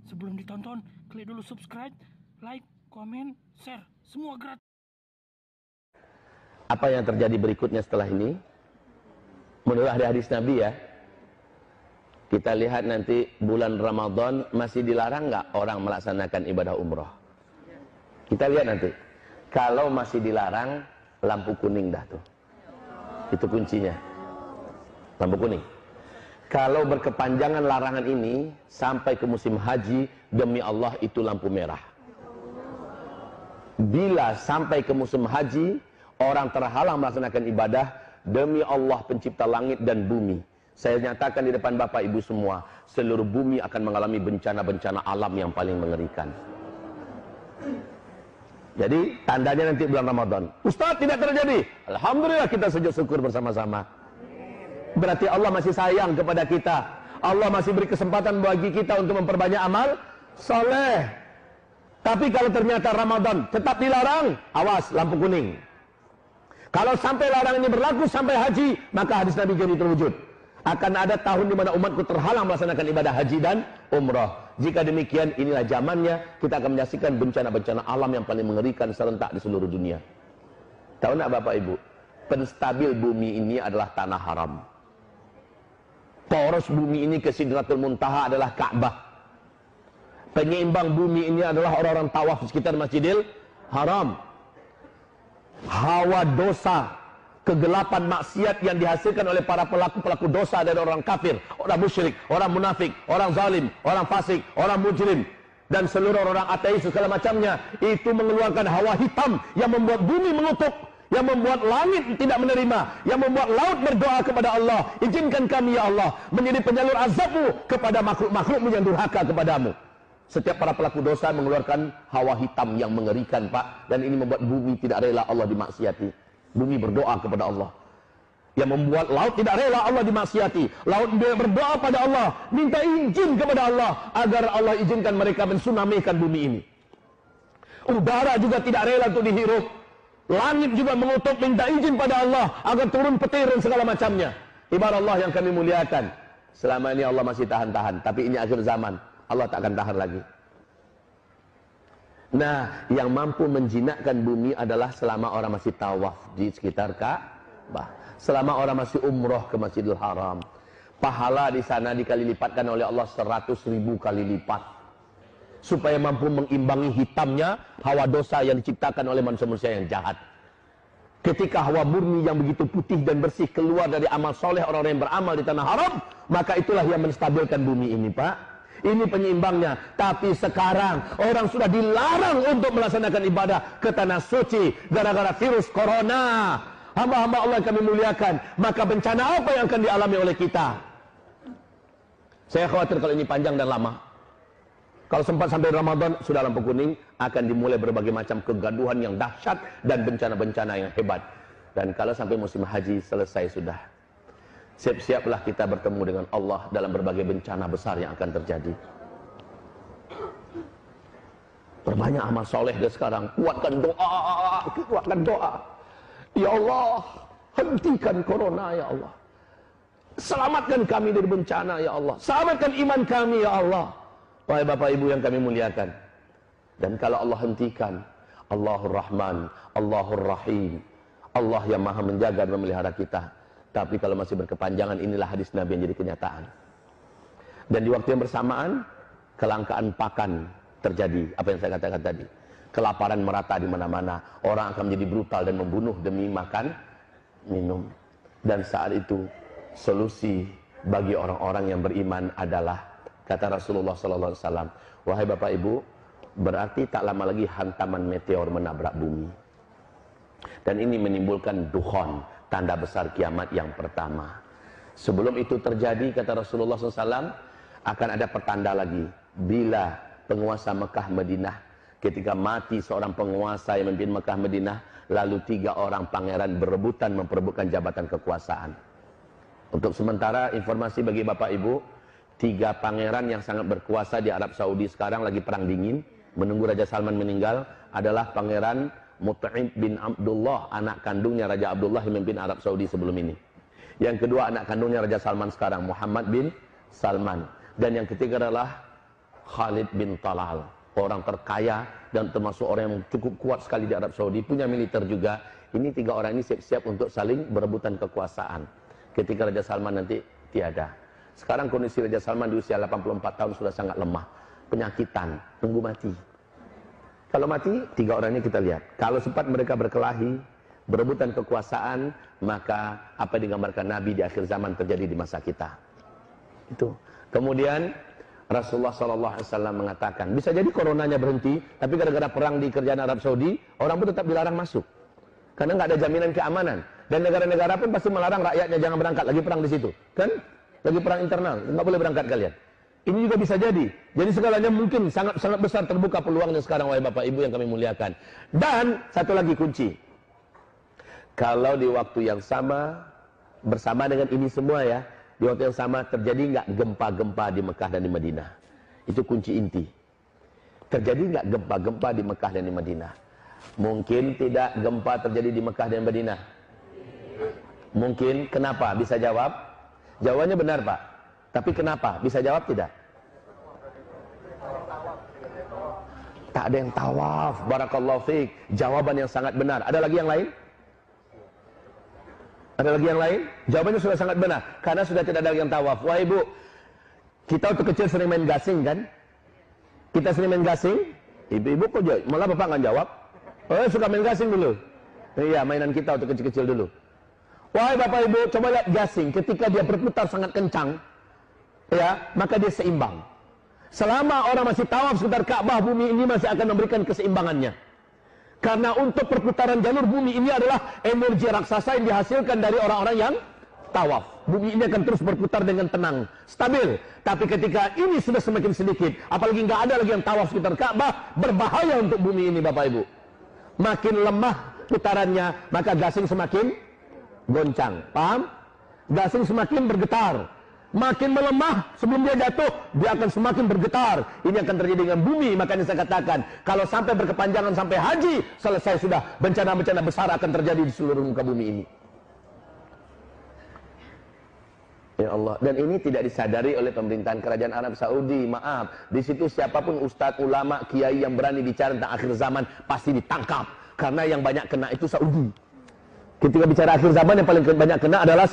Sebelum ditonton, klik dulu subscribe, like, komen, share, semua gratis. Apa yang terjadi berikutnya setelah ini? Menurut hadis Nabi ya, kita lihat nanti bulan Ramadan masih dilarang nggak orang melaksanakan ibadah umroh? Kita lihat nanti. Kalau masih dilarang, lampu kuning dah tuh. Itu kuncinya. Lampu kuning. Kalau berkepanjangan larangan ini sampai ke musim haji, demi Allah itu lampu merah. Bila sampai ke musim haji, orang terhalang melaksanakan ibadah, demi Allah pencipta langit dan bumi, saya nyatakan di depan Bapak Ibu semua, seluruh bumi akan mengalami bencana-bencana alam yang paling mengerikan. Jadi tandanya nanti bulan Ramadan. Ustaz, tidak terjadi. Alhamdulillah, kita sujud syukur bersama-sama. Berarti Allah masih sayang kepada kita. Allah masih beri kesempatan bagi kita untuk memperbanyak amal soleh. Tapi kalau ternyata Ramadan tetap dilarang, awas, lampu kuning. Kalau sampai larangan ini berlaku sampai haji, maka hadis Nabi jadi terwujud. Akan ada tahun di mana umatku terhalang melaksanakan ibadah haji dan umrah. Jika demikian, inilah zamannya kita akan menyaksikan bencana-bencana alam yang paling mengerikan serentak di seluruh dunia. Tahu nak Bapak Ibu? Penstabil bumi ini adalah tanah haram. Poros bumi ini ke Sidratul Muntaha adalah Ka'bah. Penyeimbang bumi ini adalah orang-orang tawaf di sekitar Masjidil Haram. Hawa dosa, kegelapan maksiat yang dihasilkan oleh para pelaku-pelaku dosa dari orang kafir, orang musyrik, orang munafik, orang zalim, orang fasik, orang mujrim, dan seluruh orang ateis segala macamnya, itu mengeluarkan hawa hitam yang membuat bumi mengutuk, yang membuat langit tidak menerima, yang membuat laut berdoa kepada Allah, izinkan kami ya Allah menjadi penyalur azabmu kepada makhluk-makhlukmu yang durhaka kepadamu. Setiap para pelaku dosa mengeluarkan hawa hitam yang mengerikan, Pak, dan ini membuat bumi tidak rela Allah dimaksiati. Bumi berdoa kepada Allah, yang membuat laut tidak rela Allah dimaksiati. Laut berdoa pada Allah, minta izin kepada Allah agar Allah izinkan mereka mensunamikan bumi ini. Udara juga tidak rela untuk dihirup. Langit juga mengutuk, minta izin pada Allah agar turun petir dan segala macamnya. Ibarat Allah yang kami muliakan, selama ini Allah masih tahan-tahan, tapi ini akhir zaman, Allah tak akan tahan lagi. Nah, yang mampu menjinakkan bumi adalah selama orang masih tawaf di sekitar Ka'bah, selama orang masih umroh ke Masjidil Haram. Pahala di sana dikali lipatkan oleh Allah 100.000 kali lipat, supaya mampu mengimbangi hitamnya hawa dosa yang diciptakan oleh manusia-manusia yang jahat. Ketika hawa murni yang begitu putih dan bersih keluar dari amal soleh orang-orang yang beramal di tanah haram, maka itulah yang menstabilkan bumi ini, Pak. Ini penyeimbangnya. Tapi sekarang orang sudah dilarang untuk melaksanakan ibadah ke tanah suci gara-gara virus corona. Hamba-hamba Allah yang kami muliakan, maka bencana apa yang akan dialami oleh kita? Saya khawatir kalau ini panjang dan lama. Kalau sempat sampai Ramadan, sudah lampu kuning, akan dimulai berbagai macam kegaduhan yang dahsyat dan bencana-bencana yang hebat. Dan kalau sampai musim haji selesai sudah, siap-siaplah kita bertemu dengan Allah dalam berbagai bencana besar yang akan terjadi. Perbanyak amal soleh deh sekarang. Kuatkan doa. Ya Allah, hentikan corona ya Allah. Selamatkan kami dari bencana ya Allah. Selamatkan iman kami ya Allah. Wahai Bapak Ibu yang kami muliakan. Dan kalau Allah hentikan, Allahur Rahman, Allahur Rahim, Allah yang maha menjaga dan memelihara kita. Tapi kalau masih berkepanjangan, inilah hadis Nabi yang jadi kenyataan. Dan di waktu yang bersamaan, kelangkaan pakan terjadi. Apa yang saya katakan tadi, kelaparan merata di mana-mana. Orang akan menjadi brutal dan membunuh demi makan, minum. Dan saat itu solusi bagi orang-orang yang beriman adalah, kata Rasulullah SAW, wahai Bapak Ibu, berarti tak lama lagi hantaman meteor menabrak bumi. Dan ini menimbulkan dukhon, tanda besar kiamat yang pertama. Sebelum itu terjadi, kata Rasulullah SAW, akan ada pertanda lagi. Bila penguasa Mekah Madinah, ketika mati seorang penguasa yang memimpin Mekah Madinah, lalu 3 orang pangeran berebutan memperebutkan jabatan kekuasaan. Untuk sementara, informasi bagi Bapak Ibu, 3 pangeran yang sangat berkuasa di Arab Saudi sekarang lagi perang dingin, menunggu Raja Salman meninggal, adalah Pangeran Mut'im bin Abdullah, anak kandungnya Raja Abdullah yang memimpin Arab Saudi sebelum ini. Yang kedua anak kandungnya Raja Salman sekarang, Muhammad bin Salman. Dan yang ketiga adalah Khalid bin Talal, orang terkaya dan termasuk orang yang cukup kuat sekali di Arab Saudi, punya militer juga. Ini 3 orang ini siap-siap untuk saling berebutan kekuasaan. Ketika Raja Salman nanti tiada. Sekarang kondisi Raja Salman di usia 84 tahun sudah sangat lemah. Penyakitan, tunggu mati. Kalau mati, 3 orang ini kita lihat. Kalau sempat mereka berkelahi, berebutan kekuasaan, maka apa yang digambarkan Nabi di akhir zaman terjadi di masa kita. Itu. Kemudian Rasulullah SAW mengatakan, bisa jadi coronanya berhenti, tapi gara-gara perang di kerajaan Arab Saudi, orang pun tetap dilarang masuk. Karena nggak ada jaminan keamanan. Dan negara-negara pun pasti melarang rakyatnya jangan berangkat. Lagi perang di situ. Kan? Lagi perang internal. Nggak boleh berangkat kalian. Ini juga bisa jadi. Jadi segalanya mungkin sangat besar terbuka peluangnya sekarang, wahai Bapak Ibu yang kami muliakan. Dan satu lagi kunci. Kalau di waktu yang sama, bersama dengan ini semua ya, di waktu yang sama terjadi nggak gempa-gempa di Mekah dan di Madinah? Itu kunci inti. Terjadi nggak gempa-gempa di Mekah dan di Madinah? Mungkin tidak gempa terjadi di Mekah dan Madinah. Mungkin. Kenapa? Bisa jawab? Jawabannya benar, Pak. Tapi kenapa? Bisa jawab tidak? Tak ada yang tawaf. Barakallahu fiik. Jawaban yang sangat benar. Ada lagi yang lain? Ada lagi yang lain? Jawabannya sudah sangat benar. Karena sudah tidak ada yang tawaf. Wah Ibu, kita waktu kecil sering main gasing kan? Kita sering main gasing. Ibu-ibu kok jawab? Malah Bapak nggak jawab. Oh, suka main gasing dulu. Iya, mainan kita waktu kecil-kecil dulu. Wahai Bapak Ibu, coba lihat gasing. Ketika dia berputar sangat kencang, ya, maka dia seimbang. Selama orang masih tawaf sekitar Ka'bah, bumi ini masih akan memberikan keseimbangannya. Karena untuk perputaran jalur bumi ini adalah energi raksasa yang dihasilkan dari orang-orang yang tawaf. Bumi ini akan terus berputar dengan tenang, stabil. Tapi ketika ini sudah semakin sedikit, apalagi nggak ada lagi yang tawaf sekitar Ka'bah, berbahaya untuk bumi ini, Bapak Ibu. Makin lemah putarannya, maka gasing semakin goncang. Paham? Gasing semakin bergetar. Makin melemah sebelum dia jatuh, dia akan semakin bergetar. Ini akan terjadi dengan bumi. Makanya saya katakan, kalau sampai berkepanjangan sampai haji, selesai sudah. Bencana-bencana besar akan terjadi di seluruh muka bumi ini. Ya Allah. Dan ini tidak disadari oleh pemerintahan kerajaan Arab Saudi. Maaf, di situ siapapun ustadz, ulama, kiai yang berani bicara tentang akhir zaman pasti ditangkap. Karena yang banyak kena itu Saudi. Ketika bicara akhir zaman yang paling banyak kena adalah